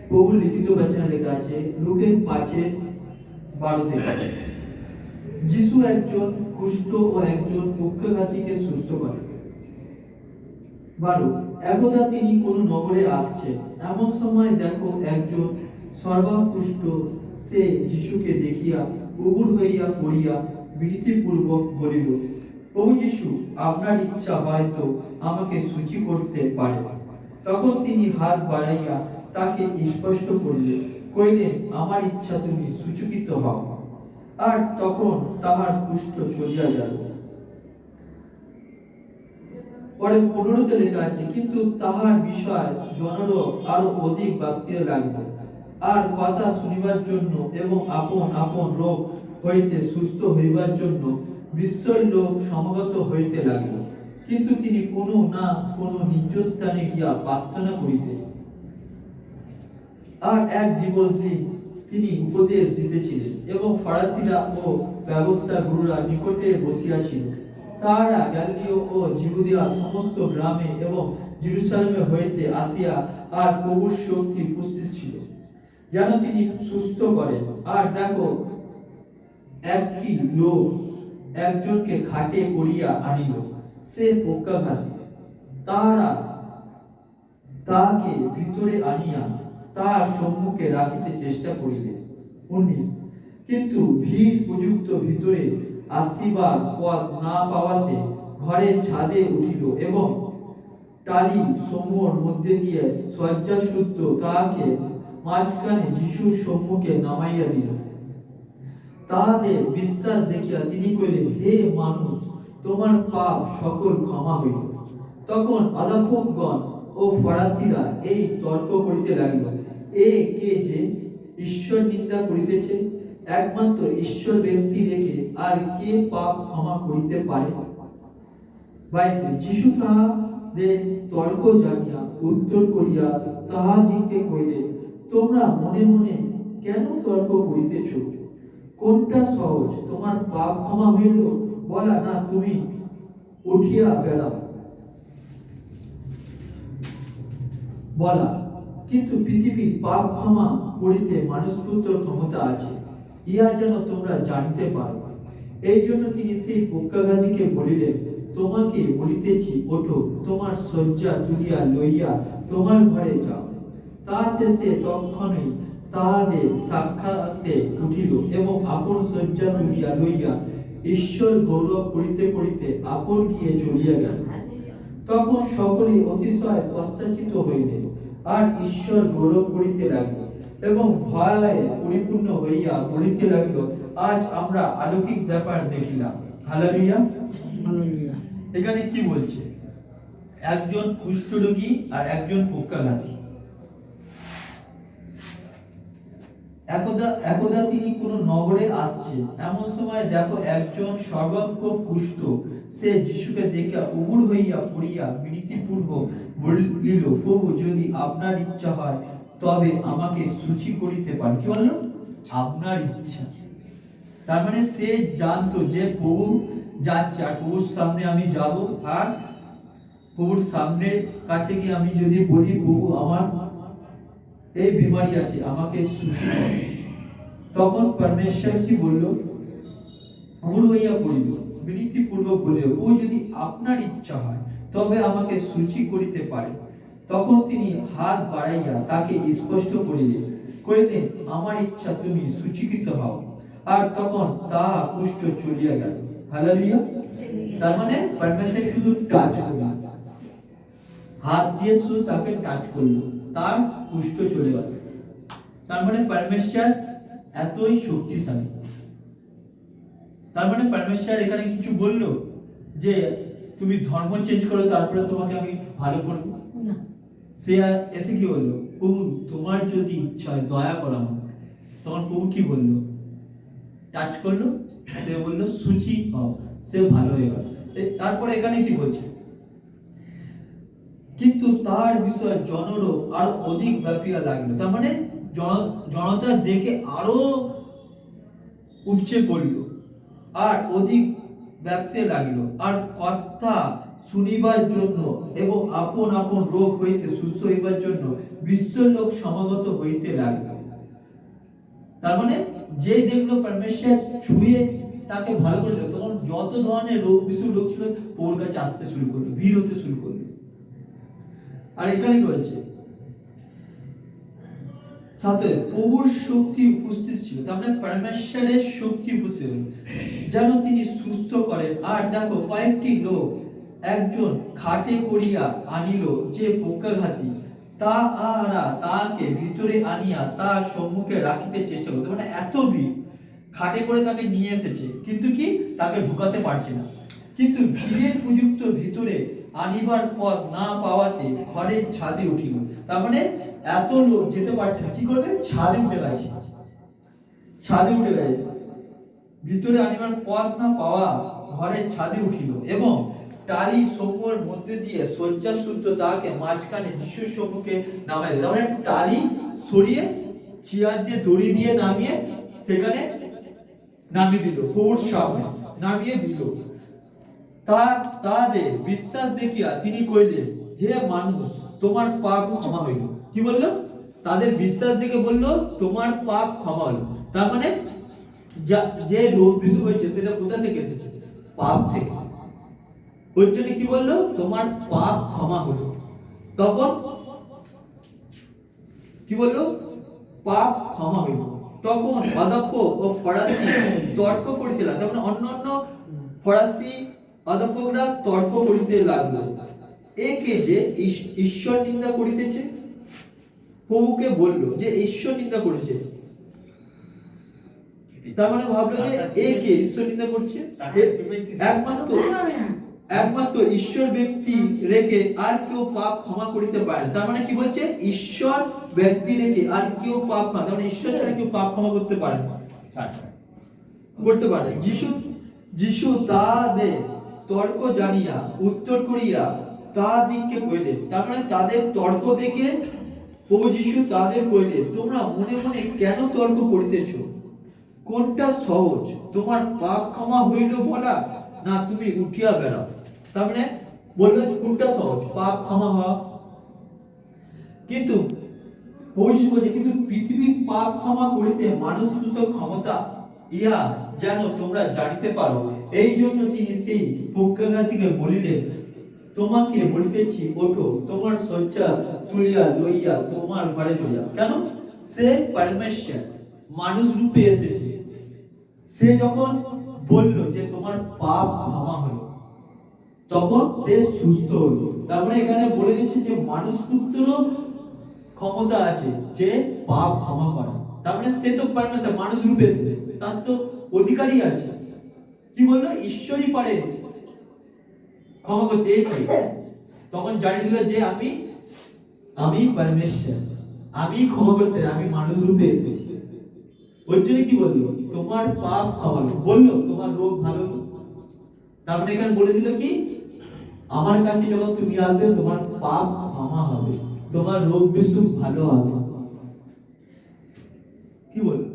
প্রভু লিখিত বচনে লেখা আছে লুকের 5:12 যিশু একজন কুষ্ঠ ও একজন পক্ষাঘাতীকে সুস্থ করে। 12 একদা তিনি কোন নগরে আসছে, এমন সময় দেখো একজন সর্বাকুষ্ঠ সে যিশুকে দেখিয়া উবুর হইয়া পড়িয়া বিনীতিপূর্বক বলিল, প্রভু যিশু, আপনার ইচ্ছা হয় তো আমাকে সূচি করতে পারে। তখন তিনি হাত বাড়াইয়া তাকে স্পষ্ট কইলেন, আমার ইচ্ছা, তুমি সূচকিত হও। আর তখন তাহার কুষ্ঠ চলিয়া গেল। পরে 15তে লেখা আছে, কিন্তু তাহার বিষয় জনর আরো অধিক বাড়তে লাগলো, আর কথা শুনিবার জন্য এবং আপন আপন রোগ হইতে সুস্থ হইবার জন্য বিশ্বর লোক সমাগত হইতে লাগলো। কিন্তু তিনি কোনো না কোনো নিজ স্থানে গিয়া প্রার্থনা করিতেন। আর এক দিবস দিন তিনি উপদেশ দিতেছিলেন এবং ফরাসিরা ও ব্যবস্থা গুরুরা নিকটে বসিয়াছিল। তাহারা গ্যালিলীয় ও জিহুদিয়া সমস্ত গ্রামে এবং জেরুসালেমে হইতে আসিয়া আর প্রভুর শক্তি উপস্থিত ছিল, যেন তিনি সুস্থ করেন। আর দেখো, একটি লোক একজনকে খাটে করিয়া আনিল, সে পক্ষাঘাতী। তাহারা তাহাকে ভিতরে আনিয়া তাহার সম্মুখে রাখিতে চেষ্টা করিলেন। 19 কিন্তু ভিড় উপযুক্ত ভিতরে আসিবার পথ না পাওয়াতে ঘরের ছাদে উঠিল এবং টালি সমূহের মধ্যে দিয়ে শয্যাশুদ্ধ তাহাকে মাঝখানে যিশুর সম্মুখে নামাইয়া দিল। তাহাদের বিশ্বাস দেখিয়া তিনি কইলেন, হে মানুষ, তোমার পাপ সকল ক্ষমা হইল। তখন অধ্যাপকগণ ও ফরাসিরা এই তর্ক করিতে লাগিল, এ কে যে ঈশ্বর নিন্দা করিতেছে? একমাত্র ঈশ্বর ব্যক্তি রেখে আর কে পাপ ক্ষমা করিতে পারে? 22 যিশু তাহাদের তর্ক জানিয়া উত্তর করিয়া তাহাদিগকে কইলেন, তোমরা মনে মনে কেন তর্ক করিতেছ? কোনটা সহজ, তোমার পাপ ক্ষমা হইল বলা, না তুমি উঠিয়া বেড়াও বলা? কিন্তু পৃথিবীর পাপ ক্ষমা করিতে মানুষপুত্র ক্ষমতা আছে, ইহা যেন তোমরা জানিতে পারো। এই জন্য তিনি সেই পক্ষাঘাতীকে বলিলেন, তোমাকে বলিতেছি, ওঠো, তোমার শয্যা তুলিয়া লইয়া তোমার ঘরে যাও। তাহাতে সে তৎক্ষণাৎ তাহাদের সাক্ষাতে উঠিল এবং আপন শয্যা তুলিয়া লইয়া ঈশ্বর গৌরব করিতে করিতে আপন গিয়ে চলিয়া গেল। তখন সকলে অতিশয় পশ্চাৎচিত হইলেন আর ঈশ্বর গৌরব করিতে লাগলো এবং ভয়ে পরিপূর্ণ হইয়া বলিতে লাগলো, আজ আমরা অলৌকিক ব্যাপার দেখিলাম। Hallelujah, hallelujah. এখানে কি বলছে? একজন কুষ্ঠরোগী আর একজন পক্ষাঘাতী। একদা তিনি কোন নগরে আসছেন, এমন সময় দেখো একজন সর্বাঙ্গ কুষ্ঠ সে যিশুকে দেখিয়া উবুর হইয়া পড়িয়া বিনীতিপূর্বক বলিল, প্রভু, যদি আপনার ইচ্ছা হয় তবে আমাকে সূচি করিতে পারেন। কি বলল? আপনার ইচ্ছা। তার মানে সে জানতো যে প্রভু যাচ্ছে, আর প্রভুর সামনে আমি যাব, আর প্রভুর সামনে কাছে গিয়ে আমি যদি বলি, প্রভু, আমার এই বিমারি আছে, আমাকে সূচি করো, তখন পরমেশ্বর কি বলল? উবুর হইয়া পড়িল, বিনীতিপূর্বক বলিল, ও যদি আপনার ইচ্ছা হয় তবে আমাকে সূচি করিতে পারে। তখন তিনি হাত বাড়াইয়া তাকে স্পষ্ট করিলেন, কইলেন, আমার ইচ্ছা, তুমি সূচীকৃত হও। আর তখন তাহা কুষ্ঠ চলিয়া গেল। হালেলুয়া। তার মানে পরমেশ্বর শুধু টাচ করল, হাত দিয়ে শুধু তাকে টাচ করলো, তার কুষ্ঠ চলে গেল। তার মানে পরমেশ্বর এতই শক্তিশালী। তার মানে পরমেশ্বর এখানে কিছু বললো যে তুমি ধর্ম চেঞ্জ করো তারপরে তোমাকে আমি ভালো করবো না। সে এসে কি বললো, প্রভু, তোমার যদি ইচ্ছা হয় দয়া করো আমার। তখন প্রভু কি বললো? টাচ করলো, সে বললো সূচি হও, সে ভালো হয়ে গেল। তারপরে এখানে কি বলছে? কিন্তু তার বিষয় জনরও আরো অধিক ব্যাপিয়া লাগলো। তার মানে জনতা দেখে আরো উপচে পড়লো আর অধিক ব্যাপতে লাগলো, আর কথা শুনিবার জন্য এবং আপন আপন রোগ হইতে সুস্থ হইবার জন্য বিশ্ব লোক সমাগত হইতে লাগলো। তার মানে যে দেখলো পরমেশ্বর ছুঁয়ে তাকে ভালো করে দিল, তখন যত ধরনের রোগ বিশুর রোগ ছিল প্রভুর কাছে আসতে শুরু করলো, ভিড় হতে শুরু করলো। আর এখানে কি হচ্ছে, সাথে প্রভুর শক্তি উপস্থিত ছিল, তার মানে পরমেশ্বরের শক্তি উপস্থিত হলো যেন তিনি সুস্থ করেন। আর দেখো কয়েকটি লোক একজন খাটে করিয়া আনিল যে পক্ষাঘাতী, তাহারা তাকে ভিতরে আনিয়া তার সম্মুখে রাখিতে চেষ্টা করতো। মানে এত ভিড়, খাটে করে তাকে নিয়ে এসেছে কিন্তু কি তাকে ঢুকাতে পারছে না। কিন্তু ভিড়ের উপযুক্ত ভিতরে আনিবার পথ না পাওয়াতে ঘরের ছাদে উঠিল। তার মানে এত লোক যেতে পারছে না, কি করবে, ছাদে উঠে গেছে, ছাদে উঠে গেছে। ভিতরে আনিবার পথ না পাওয়া ঘরের ছাদে উঠিল এবং টালি সমূহের মধ্যে দিয়ে শয্যা শুদ্ধ তাকে মাঝখানে যিশুর সম্মুখে নামাই দিল। মানে টালি সরিয়ে চেয়ার দিয়ে দড়ি দিয়ে নামিয়ে সেখানে নামিয়ে দিল, প্রভুর সামনে নামিয়ে দিল। তাদের বিশ্বাস দেখিয়া তিনি কইলেন, হে মানুষ, তোমার পাপ ক্ষমা হইল। কি বললো? তাদের বিশ্বাস দেখে বললো তোমার পাপ ক্ষমা হলো। তার মানে যে রোগ বিসুখ হয়েছে সেটা কোথা থেকে এসেছে? পাপ থেকে। ওই জন্য কি বললো? তোমার পাপ ক্ষমা হলো। তখন কি বললো? পাপ ক্ষমা হইল। তখন অদক্ষ ও ফরাসি তর্ক করিতে লাগলো। তার মানে অন্যান্য ফরাসি অধ্যাপকরা তর্ক করিতে লাগলো, একে যে ঈশ্বর নিন্দা করিতেছে। প্রভুকে বললো যে ঈশ্বর নিন্দা করেছে। তার মানে ভাবলো যে একে ঈশ্বর নিন্দা করছে, একমাত্র ঈশ্বর ব্যক্তি রেখে আর কেউ পাপ ক্ষমা করিতে পারে না। তার মানে কি বলছে? ঈশ্বর ব্যক্তি রেখে আর কেউ পাপ ক্ষমা, তার মানে ঈশ্বর ছাড়া কেউ পাপ ক্ষমা করতে পারে না, করতে পারে। যিশু তাদের তর্ক জানিয়া উত্তর করিয়া তাদিগকে কইলেন। তার মানে তাদের তর্ক দেখে প্রভু যিশু তাদের কইলেন, তোমরা মনে মনে কেন তর্ক করিতেছ? কোনটা সহজ, তোমার পাপ ক্ষমা হইল বলা না তুমি উঠিয়া বেড়াও? তার মানে বললো কোনটা সহজ, পাপ ক্ষমা হওয়া। কিন্তু প্রভু যিশু বলছে, কিন্তু পৃথিবীর পাপ ক্ষমা করিতে মানুষ ক্ষমতা ইহা যেন তোমরা জানিতে পারো। এই জন্য তিনি সেই পক্ষাঘাতীকে বলিলেন, তোমাকে বলিতেছি, ওঠো, তোমার শয্যা তুলিয়া লইয়া তোমার ঘরে চলে যাও। কেন? সে পরমেশ্বর মানুষ রূপে এসেছে। সে যখন বলল যে তোমার পাপ ক্ষমা হলো, তখন সে সুস্থ হলো। তারপরে এখানে বলে দিচ্ছে যে মানুষ পুত্রও ক্ষমতা আছে যে পাপ ক্ষমা করা। তার মানে সে তো পরমেশ্বর মানুষ রূপে এসেছে, তার তো অধিকারই আছে। কি বললো? ঈশ্বরই পারে ক্ষমা করতে। তখন জানিয়ে দিল যে আমি পরমেশ্বর, আমি ক্ষমা করতে, আমি মানুষ রূপে এসেছি। ওই জন্য কি বললো? তোমার পাপ ক্ষমা হলো, বললো তোমার রোগ ভালো হলো। তার মানে এখানে বলে দিল কি, আমার কাছে যখন তুমি আসবে তোমার পাপ ক্ষমা হবে, তোমার রোগ বিসুখ ভালো হবে। কি বললো?